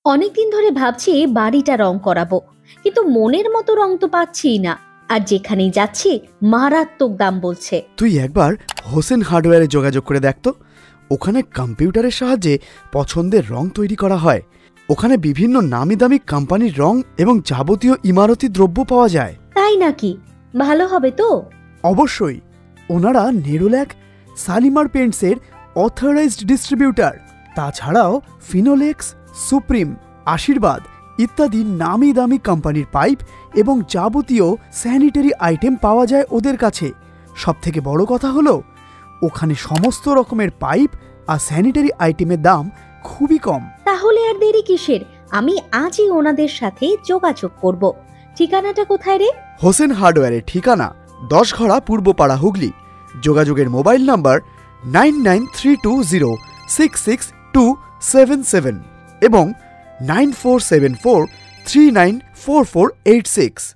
অনেকদিন ধরে ভাবছি বাড়িটা রং করাবো, কিন্তু মনের মতো রং তো পাচ্ছিই না। আর যেখানেই যাচ্ছি মারাত্মক দাম বলছে। তুই একবার হোসেন হার্ডওয়্যারে যোগাযোগ করে দেখ তো। ওখানে কম্পিউটারের সাহায্যে পছন্দের রং তৈরি করা হয়। ওখানে বিভিন্ন নামি দামি কোম্পানির রং এবং যাবতীয় ইমারতি দ্রব্য পাওয়া যায়। তাই নাকি? ভালো হবে তো? অবশ্যই। ওনারা নেরোল্যাক, শালিমার পেন্টসের অথরাইজড ডিস্ট্রিবিউটার। তাছাড়াও ফিনোলেক্স, সুপ্রিম, আশীর্বাদ ইত্যাদি নামি দামি কোম্পানির পাইপ এবং যাবতীয় স্যানিটারি আইটেম পাওয়া যায় ওদের কাছে। সবথেকে বড় কথা হলো ওখানে সমস্ত রকমের পাইপ আর স্যানিটারি আইটেমের দাম খুবই কম। তাহলে আর দেরি কিসের? আমি আজই ওনাদের সাথে যোগাযোগ করব। ঠিকানাটা কোথায় রে? হোসেন হার্ডওয়্যারের ঠিকানা 10 ঘড়া পূর্বপাড়া, হুগলি। যোগাযোগের মোবাইল নাম্বার 9932066277 এবং 9474394486।